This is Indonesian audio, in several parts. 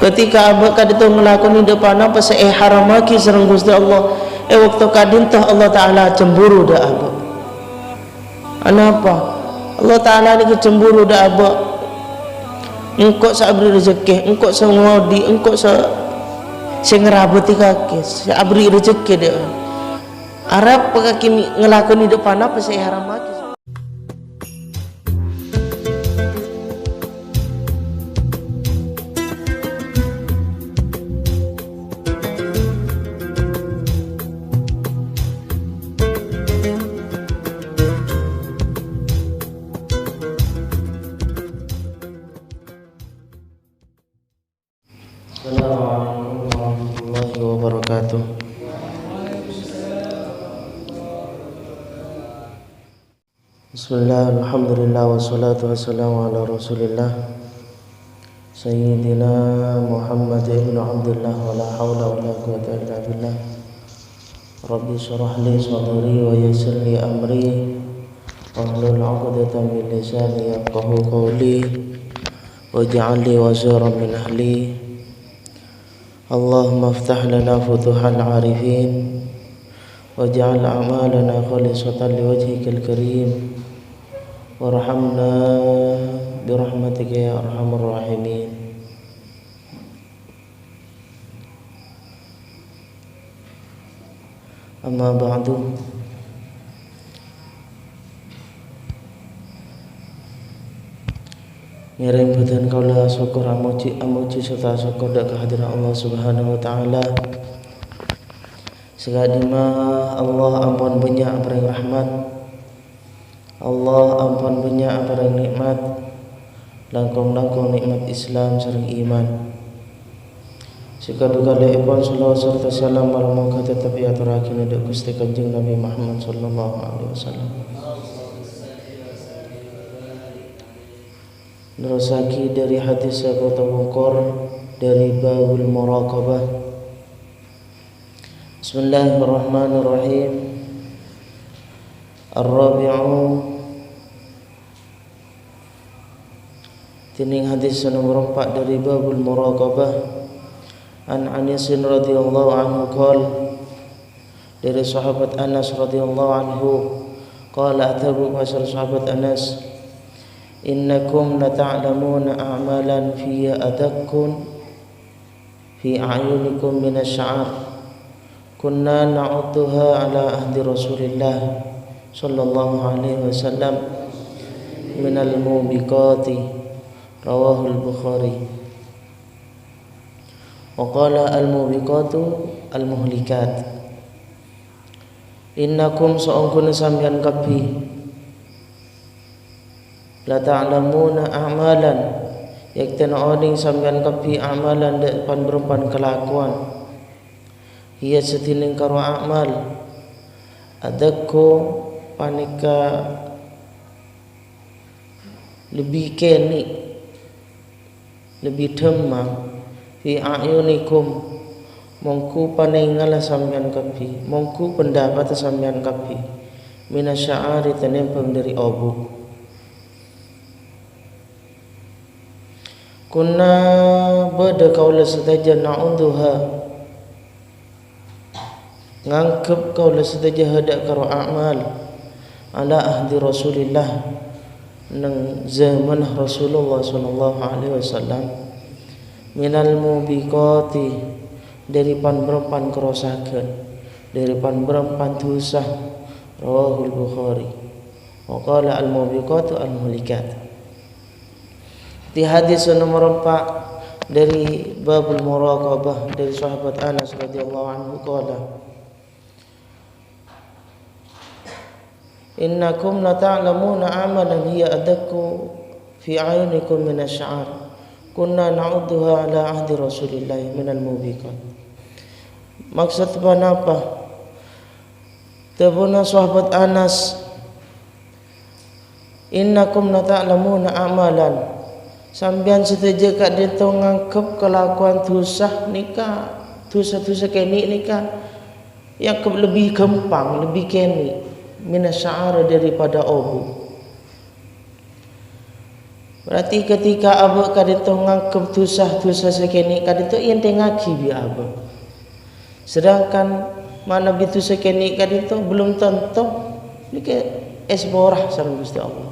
ketika abak kaditu ngelakoni depan apa haramaki sareng Gusti Allah waktu kadintah Allah Ta'ala cemburu dah abak. Kenapa? Allah Ta'ala ni cemburu dah abak. Engkau sabri rezeki, engkau sengodi, engkau sengerabati kaki, sabri rezeki dia. Arab kaki ngelakoni depan apa haramaki. Assalamualaikum warahmatullahi wabarakatuh. Bismillah, alhamdulillah, wassalatu wassalamu ala rasulillah Sayyidina Muhammad ibn Abdullah, wa la hawla wa la quwwata illa billah. Rabbi syrah li sadri wa yassir li amri wahlul 'uqdatam min lisani yafqahu qawli waj'al li waziran min ahli. Allahumma aftah lana futuhal arifin waj'al a'malana khalisatan liwajhikal karim warhamna birahmatika ya arhamar rahimin. Amma ba'du. Ngiring badan kaula syukur amuji serta syukur dak kehadiran Allah Subhanahu wa taala. Segadima Allah ampun banyak barang rahmat, Allah ampun banyak barang nikmat, langkung-langkung nikmat Islam sareng iman. Sekaduga leipun salawat serta salam marang tetep aturaken dak Gusti Kanjeng Nabi Muhammad sallallahu alaihi wasallam. Nerusaki dari hadis Abu Tawakkur dari babul muraqabah. Bismillahirrahmanirrahim. Ar-rabi'u tining hadis nomor 4 dari babul muraqabah. An Anas radhiyallahu anhu qala, dari sahabat Anas radhiyallahu anhu qala atabu pasal sahabat Anas, innakum lata'lamuna a'malan fiya adakkun fi a'yunikum minasy'ar kunna na'udduha ala ahdi Rasulillah sallallahu alaihi wasallam minal mubiqati, rawahul Bukhari. Wa qala al-mubiqatu al-muhlikat. Innakum sa'ungkun sampeyan kabeh la ta'lamuna a'malan yakten oning sampeyan kabeh amalan depan berupan kelakuan ia setining karo amal adakku panika lebih keni lebih demam fi a'yunikum mongku paningala sampeyan kabeh mongku pendapat sampeyan kabeh minasya'ari tenempeng dari obu. Kunna bada kaula setaja na'udhuha ngangkep kaula setaja hadak karo amal ala ahdi Rasulillah nang zaman Rasulullah sallallahu alaihi wasallam minal mubiqati dari pan-berpan kerosakan dari pan-berpan dosa, rawahul Bukhari. Wa qala al-mubiqatu al-muhlikat. Di hadis nomor 4 dari babul muraqabah dari sahabat Anas radhiyallahu anhu qala, innakum lata'lamuna amalan hiya adakku fi a'yunikum minasy'ar kunna na'udduha ala ahdi Rasulillah minal mubiqat. Maksud apa? Tabuna sahabat Anas, innakum lata'lamuna amalan sampeyan setuju kak dito ngangkep kelakuan dosa nikah dosa-dosa kene nikah yang lebih gampang lebih kene minasy'ar daripada obu. Berarti ketika abek kadito ngangkep dosa sekeni kadito yen ngaki bi abek. Sedangkan mana bitu sekeni kadito belum tentu niki es borah sareng Gusti Allah.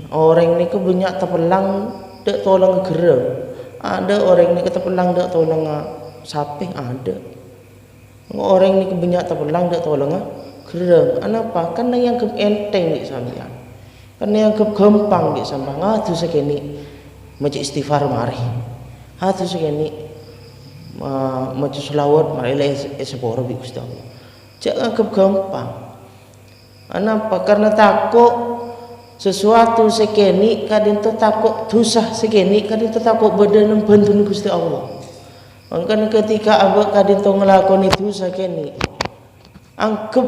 Orang ni ke banyak terpelang dek tolong gerem. Ada orang ni ke terpelang dek tolong saping ada. Orang ni ke banyak terpelang dek tolong gerem. Kenapa? Karena yang ke enteng di sampean. Karena yang ke gampang di sampean. Tu sekeni maca istighfar mari. Tu sekeni maca selawat mari seporo bi Gusti Allah. Jangan ke gampang. Kenapa? Karena takut sesuatu sekeni kadinto takut dosa sekeni kadinto takut badan bantun Gusti Allah. Mangkana ketika abek kadinto ngelakoni dosa sekeni angkep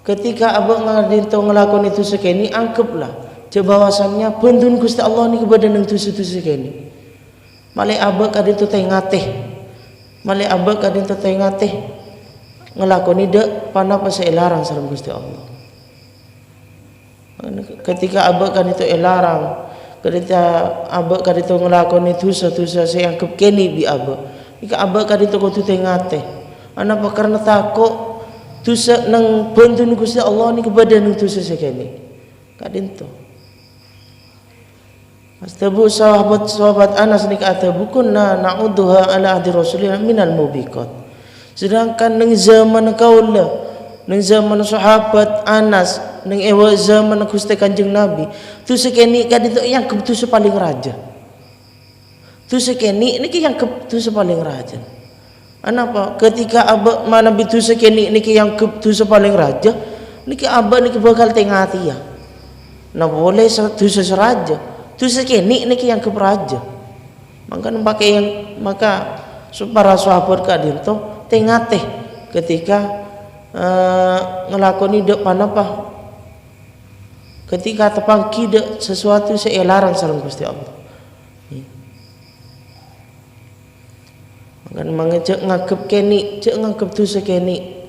ketika abek kadinto ngelakoni dosa sekeni angkeplah bahwasannya bantun Gusti Allah ni kebadan dosa sekeni. Male abek kadinto tengateh male abek kadinto tengateh ngelakoni dek panapa selarang sareng Gusti Allah. Ketika abek kan itu elarang, ketika abek kan itu ngelakoni dosa-dosa saya anggap keni bi abek. Jika abek kan itu kudu tengate. Anapa karena takut dosa nang bantun Gusti Allah ni kepada nang dosa sekeni. Kadinto. Astabu sahabat Anas ni kata bukunna na'udduha ala ahdi Rasulillah minal mubiqat. Sedangkan nang zaman kaula, nang zaman sahabat Anas nang ewa zaman Gusti Kanjeng Nabi tu sekeni kadito yang keputus paling raja tu sekeni niki yang keputus paling raja. Kenapa? Ketika abah mana bitu sekeni niki yang keputus paling raja niki abah niki bakal tengati ya nah boleh tu seraja tu sekeni niki yang keperaja maka para sahabat kadito tengate ketika ngelakoni dek panapa ketika tepang kide sesuatu selarang sareng Gusti Allah. Makan mangecek ngakep keni, cek ngakep tu sekeni.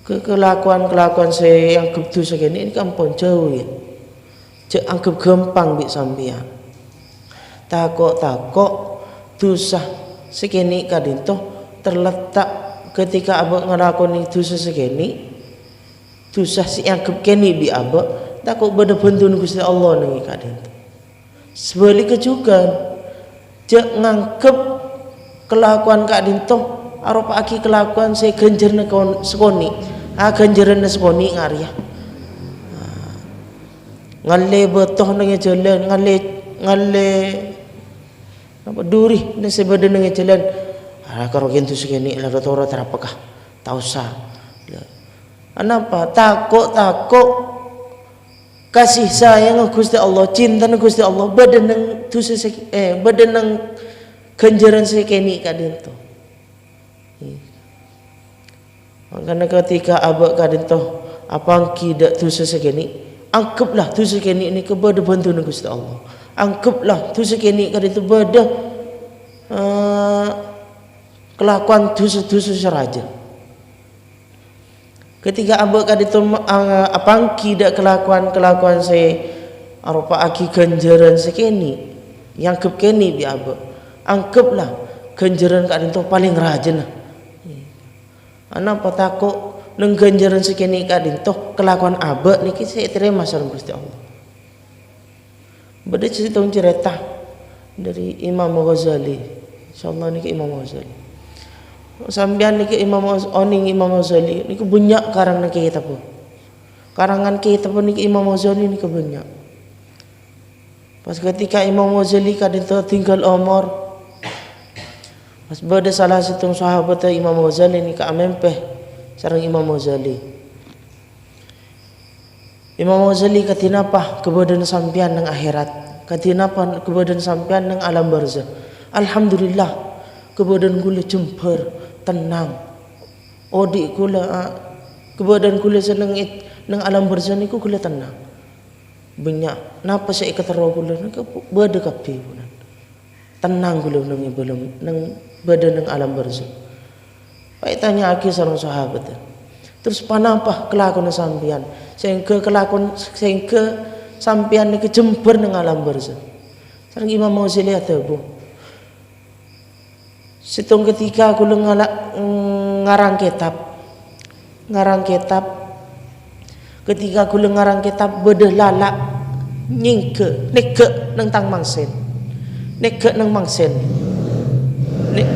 Kelakuan saya yang kep tu sekeni ini kampung jauh ya. Cek anggap gampang bi sampean. Takok dosa sekeni kadinto terletak ketika abek ngelakoni dosa sekeni. Dosa si anggap keni bi abek takut pada bentun Gusti Allah nengi kadin. Sebaliknya juga cek ngangkep kelakuan kadin toh arupa aki kelakuan saya ganjarna sekoni ganjaran sekoni ngaria ngalle betoh nengi jalan ngalle apa duri ne sebada nengi jalan karo gentu sekeni la tora terapakah tausa. Kenapa? Takut kasih sayang Gusti Allah, cinta Gusti Allah, badan nang dosa badan nang ganjaran sekeni kadinto. Makanya ketika abek kadinto apang kidak dosa sekeni, anggaplah dosa sekeni ini kepada bantu Gusti Allah. Anggaplah dosa sekeni kadinto bada kelakuan dosa-dosa seraja. Ketika abek kadito apang kidak kelakuan saya arupa aki ganjaran sekeni yang kep keni bi abek anggaplah ganjaran kadito paling rajin lah. Anapa takut nang ganjaran sekeni kadito kelakuan abek niki saya terima sareng Gusti Allah. Beda cerita dari Imam Ghazali. Insyaallah niki Imam Ghazali. Sambian niki Imam Ghazali niki banyak karang niki kitab. Karangan kitab niki Imam Ghazali niki banyak. Pas ketika Imam Ghazali kadito tinggal umur pas bada salah satu sahabat Imam Ghazali niki amempeh sareng Imam Ghazali. Imam Ghazali katinapa kebadan sampian nang akhirat, katinapa kebadan sampian nang alam barzah. Alhamdulillah kebadan kula jemper tenang. Odi kula kebadan kula seneng nang alam barzah niku kula tenang. Banyak napa saya ketero kula niku bada kabeh punan. Tenang kula nang belum nang badan nang alam barzah. Baik tanya aki sareng sahabat. Terus panapa kelakuan sampean sehingga kelakuan sehingga sampean ni kejember nang alam barzah. Sareng Imam Ghazali atabu. Situng ketika aku ngarang kitab. Ketika aku ngarang kitab bedah lalak nyingke neke nang tang mangsen. Neke nang mangsen.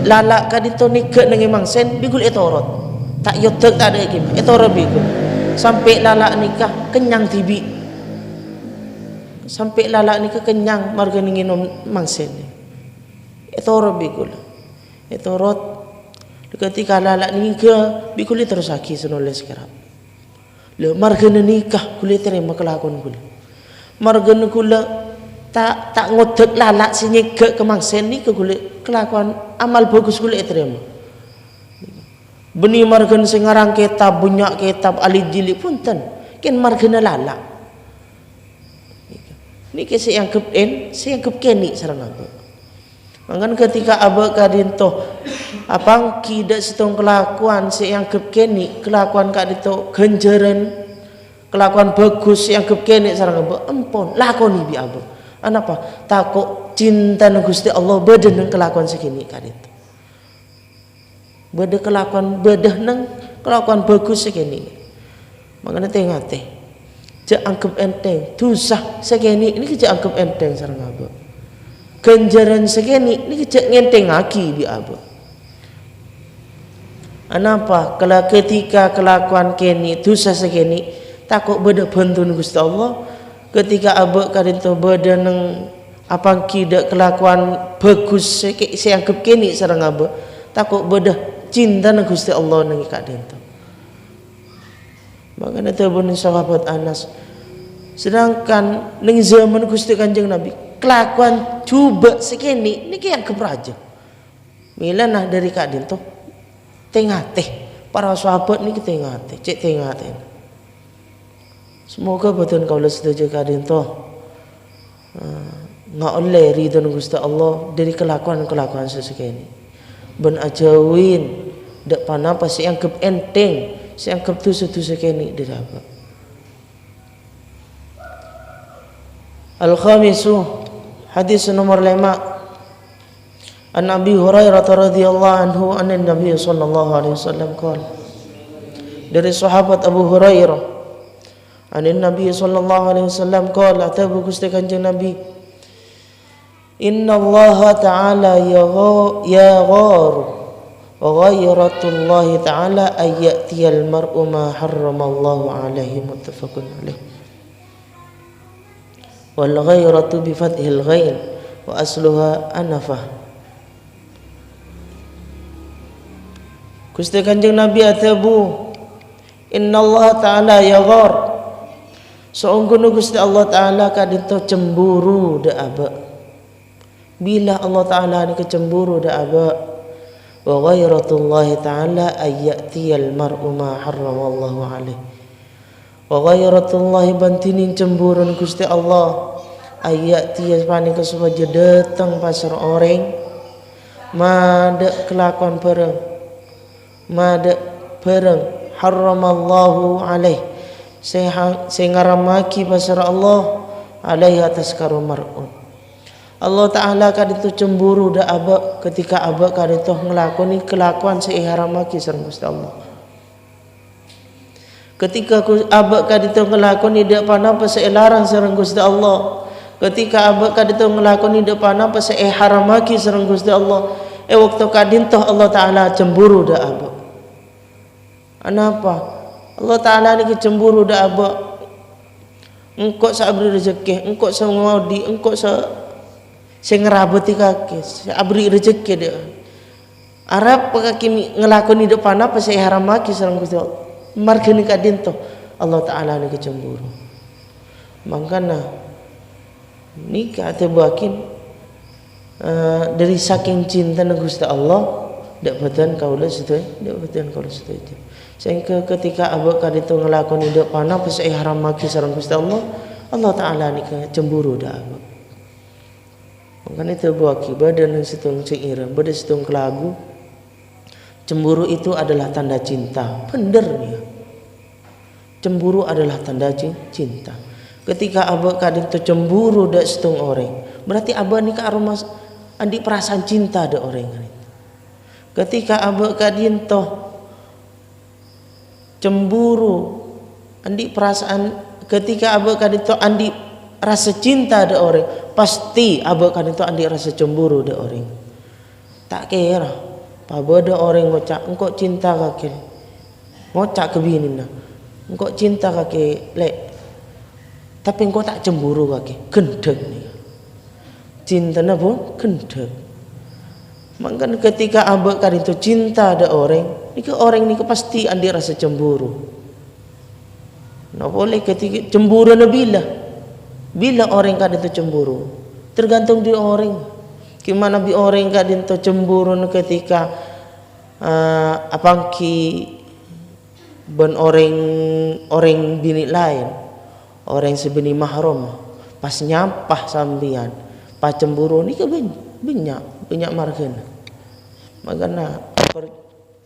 Lalak kadito neke nang mangsen bigul etorot. Tak yotek tak ada gimana. Etorot bigul. Sampai lalak nikah kenyang tibi. Sampai lalak nikah kenyang marga nginum mangsen. Etorot bigul. Etorot ketika lalak nikah bigul terus aki senulis kerap. Le marga nikah kulit terima kelakuan kula. Marga kula tak ngotek lalak sinyeke ke mangsen ni ke kulit kelakuan amal bagus kula terima. Beni marga sing ngarang kitab bunyak kitab alid jili punten ken marga lalak. Niki saya anggap keni sareng aku. Mangkan ketika abah kadinto apang kidak setong kelakuan saya anggap keni kelakuan kadinto ganjaran kelakuan bagus yang anggap keni sareng abah empon lakoni bi abah. Anapa? Takut cinta nang Gusti Allah bedah nang kelakuan segini kadinto. Bedah nang kelakuan bagus segini. Mangkana tengate. Cek anggap enteng, dosa segini ini cek anggap enteng sareng abah. Ganjaran segini ini cek ngenteng lagi bi abah. Anapa? Kalau ketika kelakuan keni dosa segini takut beda bentun Gusti Allah. Ketika abah kadinto beda nang apa kidak kelakuan bagus saya anggap keni sareng abah takut beda cinta nang Gusti Allah nang kadinto. Makanya tabun sahabat Anas. Sedangkan ning zaman Gusti Kanjeng Nabi kelakuan coba segini niki yang kebraja. Milanah dari kadinto tengah para sahabat niki cek tengah. Semoga betul kau setuju kadinto nggak oleh ridho Gusti Allah dari kelakuan sesegini. Ben ajawin dak panapa si anggap enteng, si anggap dosa-dosa kene dari apa. Al-khamisu hadis nomor 5 An Abi Hurairah radhiyallahu anhu anan Nabi sallallahu alaihi wasallam qala dari sahabat Abu Hurairah anan Nabi sallallahu alaihi wasallam qala tabu Gusti Kanjeng Nabi Inna Allah ta'ala yaghar wa ghayratullahi ta'ala ayyatiyal mar'u ma harramallahu alaihi muttafaqun alaih wal ghayratu bi fathil ghain wa asluha anafah. Gusti Kanjeng Nabi atabu Inna Allah ta'ala yaghar saungguh Gusti Allah ta'ala kadito cemburu da aba. Bila Allah ta'ala ni kecemburu da aba wa ghayratullahi ta'ala ayyatiyal mar'u ma harramallahu alaihi wa ghayratullahi bantinin cemburun Gusti Allah ayyatiyas paning kesuwaja datang pasar orang mada kelakuan bareng harramallahu alaihi sehingga ramaki pasar Allah alaihi atas karo mar'un. Allah Ta'ala kadito cemburu da aba ketika aba kadito ngelakoni kelakuan seiharamaki sareng Gusti Allah. Ketika aba kadito ngelakoni dak panapa seilarang sareng Gusti Allah. Ketika aba kadito ngelakoni dak panapa seiharamaki sareng Gusti Allah. Waktu kadinto Allah Ta'ala cemburu da aba. Anapa? Allah Ta'ala ni cemburu da aba. Engkau sa abri rezeki, engkau sa ngaudi, engkau sa saya ngerabati kaki, saya abri rezeki dia. Arab kaki ngelakoni depan apa saya haram maki sareng Gusti Allah. Marga ni kadinto Allah Ta'ala ni kecemburu. Mangkana nikah ate bakin dari saking cinta nang Gusti Allah dak betan kaula setuju, Sehingga ketika abak kadito ngelakoni depan apa saya haram maki sareng Gusti Allah, Allah Ta'ala ni kecemburu dak abak. Makanya itu buat badan yang situng cingirang, badan situng kelagu. Cemburu itu adalah tanda cinta. Bener ya. Cemburu adalah tanda cinta. Ketika abah kadin tu cemburu dak setung orang, berarti abah ni ke aroma andi perasaan cinta dak orang ni. Ketika abah kadin tu cemburu andi perasaan, ketika abah kadin tu andi rasa cinta dak orang, pasti abah kadin tu andi rasa cemburu dak orang. Tak kira apa dak orang ngocak engkau cinta kake, ngocak ke bini nah, engkau cinta kake lek, tapi engkau tak cemburu kake, gendek nih. Cinta na pun gendek. Maka ketika abah kadin tu cinta ada orang ni ke pasti andi rasa cemburu. Nah boleh ketika cemburu na bila orang kadin tu cemburu, tergantung di orang. Gimana bi orang kadin tu cemburu ketika apangki ben orang bini lain, orang sebeni mahram pas nyampah sambian pas cemburu ni ke banyak margen. Makanya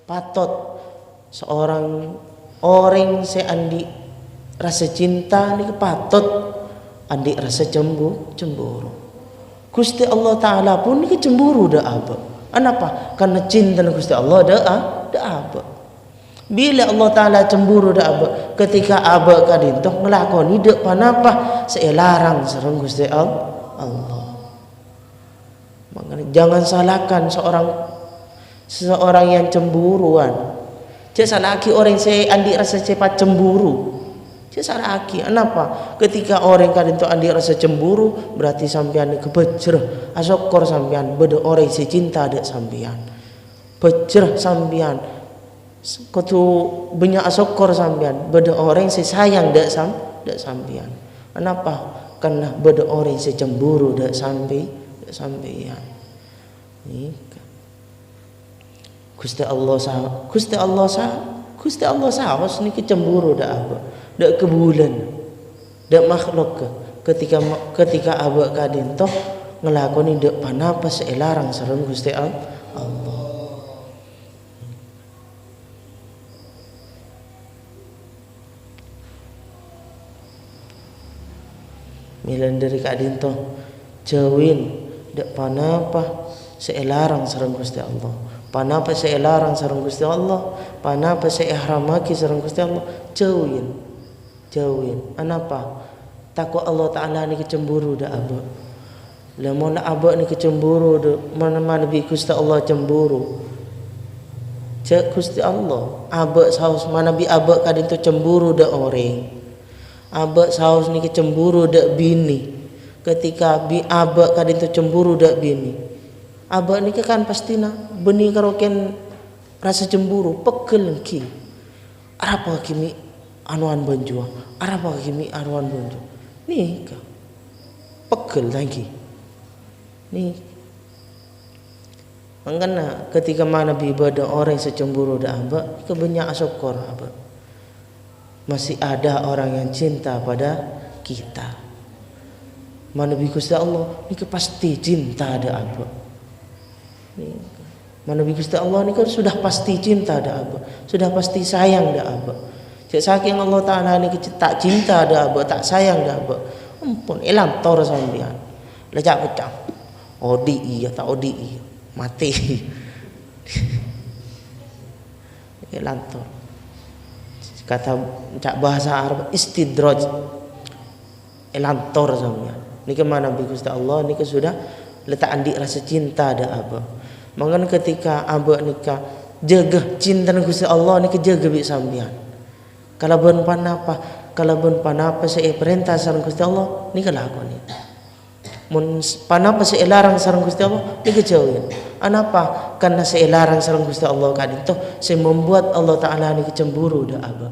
patot seorang orang seandi rasa cinta ni ke patot andi rasa cemburu. Gusti Allah Ta'ala pun ni ke cemburu dah apa? Kenapa? Karena cinta Gusti Allah dah apa? Bila Allah Ta'ala cemburu dah apa? Ketika abah kadin toh ngelakoni dak panapa selarang sareng Gusti Allah. Makanya jangan salahkan seseorang yang cemburuan. Cek salahki orang saya andi rasa cepat cemburu. Cek salahki. Kenapa? Ketika orang kadin tu andi rasa cemburu, berarti sampean kebejreh. Asokor sampean beda orang si cinta dak sampean. Bejreh sampean. Kutu banyak asokor sampean beda orang si sayang dak sampean. Kenapa? Karena beda orang si cemburu dak sampean. Ni Gusti Allah saos ni kecemburu dak apa? Dak kebulan. Dak makhluk ketika abah kadin toh ngelakoni dak panapa selarang sareng Gusti Allah. Milan dari kadin toh jawin dak panapa selarang sareng Gusti Allah. Panapa selarang sareng Gusti Allah, panapa seihramaki sareng Gusti Allah, jawin. Anapa? Takut Allah Ta'ala ni kecemburu dah abah. Lemon abah ni kecemburu dah mana-mana bi Gusti Allah cemburu. Cek Gusti Allah, abah saus mana bi abah kadin tu cemburu dah orang. Abah saus ni kecemburu dah bini. Ketika bi abah kadin tu cemburu dah bini. Abah ni kan pasti na benih karoken rasa cemburu pegel ki. Apa kimi anuan banjua, apa kimi anuan banjua. Ni ka pegel lagi. Ni mangkana ketika mana bi bada orang secemburu dah abah, kebanyak syukur abah. Masih ada orang yang cinta pada kita. Mana bi Gusti Allah ni pasti cinta ada abah. Mana bi Gusti Allah ni kan sudah pasti cinta dah abah, sudah pasti sayang dah abah. Cek saking Allah Ta'ala ni tak cinta dah abah, tak sayang dah abah, ampun elam tor sampean lejak pecah odi iya tak odi iya mati elam tor. Kata cak bahasa Arab istidraj elam tor sampean ni ke mana bi Gusti Allah ni ke sudah letak andi rasa cinta dah abah. Mangan ketika abah nikah jaga cinta Gusti Allah ni kejaga bi sampean. Kalau ben panapa saya perintah sareng Gusti Allah ni kelakoni. Mun panapa saya larang sareng Gusti Allah ni kejauhin. Anapa? Karena saya larang sareng Gusti Allah kadin toh saya membuat Allah Ta'ala ni kecemburu dah abah.